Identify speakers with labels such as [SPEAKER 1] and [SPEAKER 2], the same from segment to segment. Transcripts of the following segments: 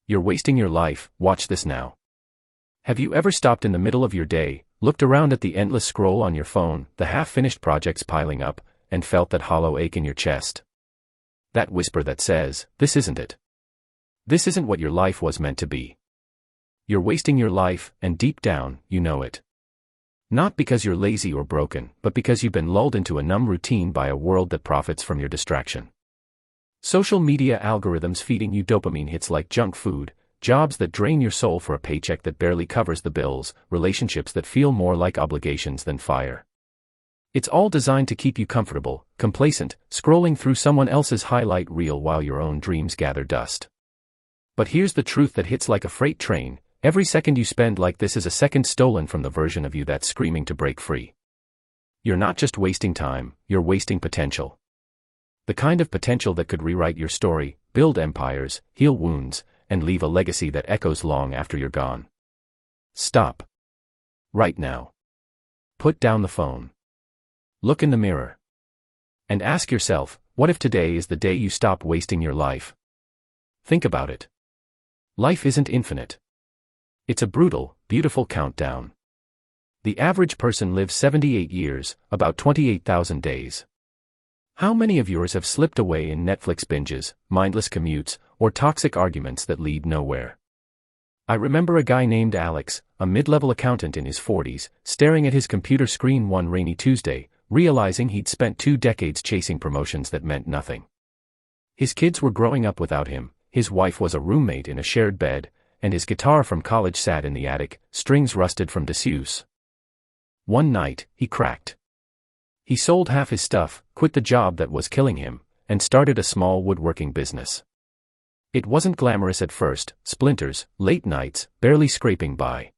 [SPEAKER 1] You're wasting your life, watch this now. Have you ever stopped in the middle of your day, looked around at the endless scroll on your phone, the half-finished projects piling up, and felt that hollow ache in your chest? That whisper that says, this isn't it. This isn't what your life was meant to be. You're wasting your life, and deep down, you know it. Not because you're lazy or broken, but because you've been lulled into a numb routine by a world that profits from your distraction. Social media algorithms feeding you dopamine hits like junk food, jobs that drain your soul for a paycheck that barely covers the bills, relationships that feel more like obligations than fire. It's all designed to keep you comfortable, complacent, scrolling through someone else's highlight reel while your own dreams gather dust. But here's the truth that hits like a freight train: every second you spend like this is a second stolen from the version of you that's screaming to break free. You're not just wasting time, you're wasting potential. The kind of potential that could rewrite your story, build empires, heal wounds, and leave a legacy that echoes long after you're gone. Stop. Right now. Put down the phone. Look in the mirror. And ask yourself, what if today is the day you stop wasting your life? Think about it. Life isn't infinite. It's a brutal, beautiful countdown. The average person lives 78 years, about 28,000 days. How many of yours have slipped away in Netflix binges, mindless commutes, or toxic arguments that lead nowhere? I remember a guy named Alex, a mid-level accountant in his 40s, staring at his computer screen one rainy Tuesday, realizing he'd spent 2 decades chasing promotions that meant nothing. His kids were growing up without him, his wife was a roommate in a shared bed, and his guitar from college sat in the attic, strings rusted from disuse. One night, he cracked. He sold half his stuff, quit the job that was killing him, and started a small woodworking business. It wasn't glamorous at first, splinters, late nights, barely scraping by.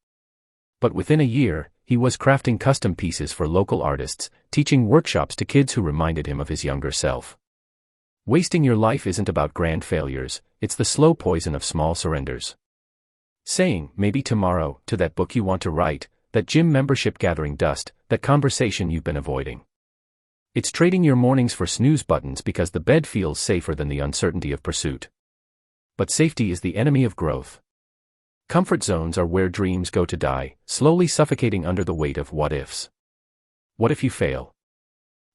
[SPEAKER 1] But within a year, he was crafting custom pieces for local artists, teaching workshops to kids who reminded him of his younger self. Wasting your life isn't about grand failures, it's the slow poison of small surrenders. Saying, maybe tomorrow, to that book you want to write, that gym membership gathering dust, that conversation you've been avoiding. It's trading your mornings for snooze buttons because the bed feels safer than the uncertainty of pursuit. But safety is the enemy of growth. Comfort zones are where dreams go to die, slowly suffocating under the weight of what-ifs. What if you fail?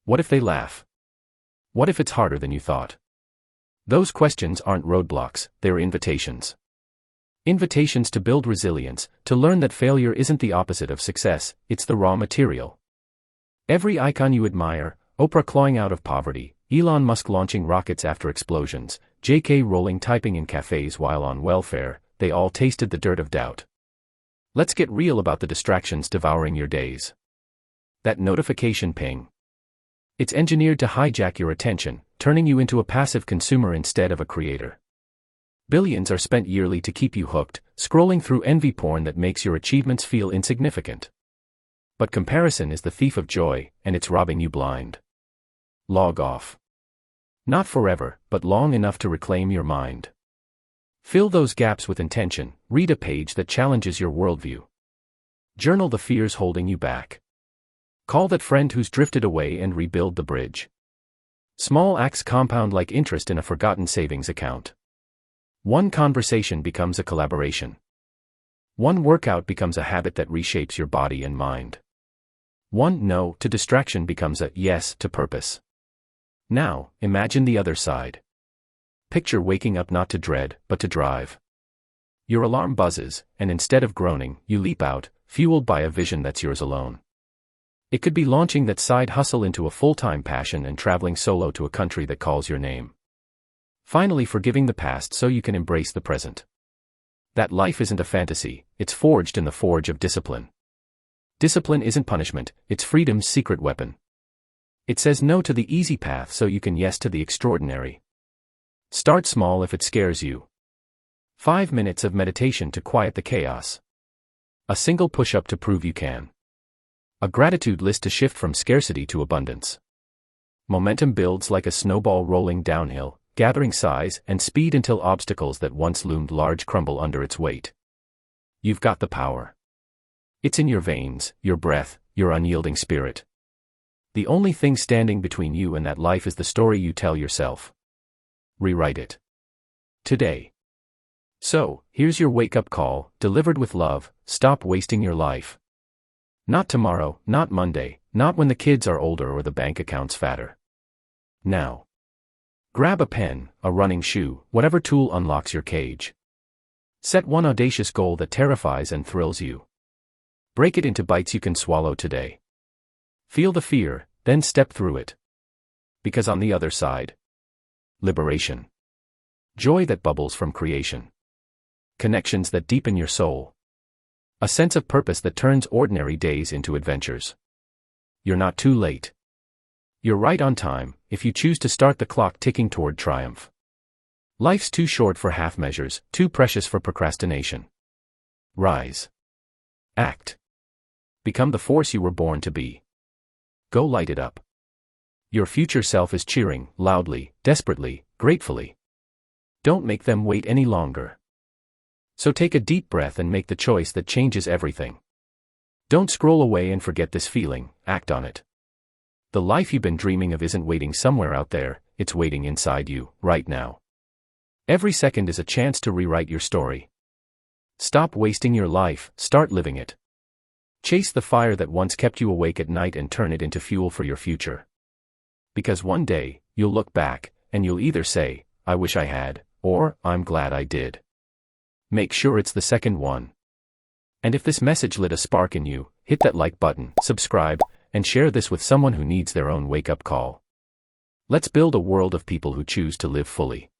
[SPEAKER 1] What if they laugh? What if it's harder than you thought? Those questions aren't roadblocks, they're invitations. Invitations to build resilience, to learn that failure isn't the opposite of success, it's the raw material. Every icon you admire, Oprah clawing out of poverty, Elon Musk launching rockets after explosions, J.K. Rowling typing in cafes while on welfare, they all tasted the dirt of doubt. Let's get real about the distractions devouring your days. That notification ping. It's engineered to hijack your attention, turning you into a passive consumer instead of a creator. Billions are spent yearly to keep you hooked, scrolling through envy porn that makes your achievements feel insignificant. But comparison is the thief of joy, and it's robbing you blind. Log off. Not forever, but long enough to reclaim your mind. Fill those gaps with intention, read a page that challenges your worldview. Journal the fears holding you back. Call that friend who's drifted away and rebuild the bridge. Small acts compound like interest in a forgotten savings account. One conversation becomes a collaboration. One workout becomes a habit that reshapes your body and mind. One no to distraction becomes a yes to purpose. Now, imagine the other side. Picture waking up not to dread, but to drive. Your alarm buzzes, and instead of groaning, you leap out, fueled by a vision that's yours alone. It could be launching that side hustle into a full-time passion and traveling solo to a country that calls your name. Finally forgiving the past so you can embrace the present. That life isn't a fantasy, it's forged in the forge of discipline. Discipline isn't punishment, it's freedom's secret weapon. It says no to the easy path so you can yes to the extraordinary. Start small if it scares you. 5 minutes of meditation to quiet the chaos. A single push-up to prove you can. A gratitude list to shift from scarcity to abundance. Momentum builds like a snowball rolling downhill, gathering size and speed until obstacles that once loomed large crumble under its weight. You've got the power. It's in your veins, your breath, your unyielding spirit. The only thing standing between you and that life is the story you tell yourself. Rewrite it. Today. So, here's your wake-up call, delivered with love: stop wasting your life. Not tomorrow, not Monday, not when the kids are older or the bank account's fatter. Now. Grab a pen, a running shoe, whatever tool unlocks your cage. Set one audacious goal that terrifies and thrills you. Break it into bites you can swallow today. Feel the fear, then step through it. Because on the other side, liberation. Joy that bubbles from creation. Connections that deepen your soul. A sense of purpose that turns ordinary days into adventures. You're not too late. You're right on time, if you choose to start the clock ticking toward triumph. Life's too short for half measures, too precious for procrastination. Rise. Act. Become the force you were born to be. Go light it up. Your future self is cheering, loudly, desperately, gratefully. Don't make them wait any longer. So take a deep breath and make the choice that changes everything. Don't scroll away and forget this feeling, act on it. The life you've been dreaming of isn't waiting somewhere out there, it's waiting inside you, right now. Every second is a chance to rewrite your story. Stop wasting your life, start living it. Chase the fire that once kept you awake at night and turn it into fuel for your future. Because one day, you'll look back, and you'll either say, I wish I had, or, I'm glad I did. Make sure it's the second one. And if this message lit a spark in you, hit that like button, subscribe, and share this with someone who needs their own wake-up call. Let's build a world of people who choose to live fully.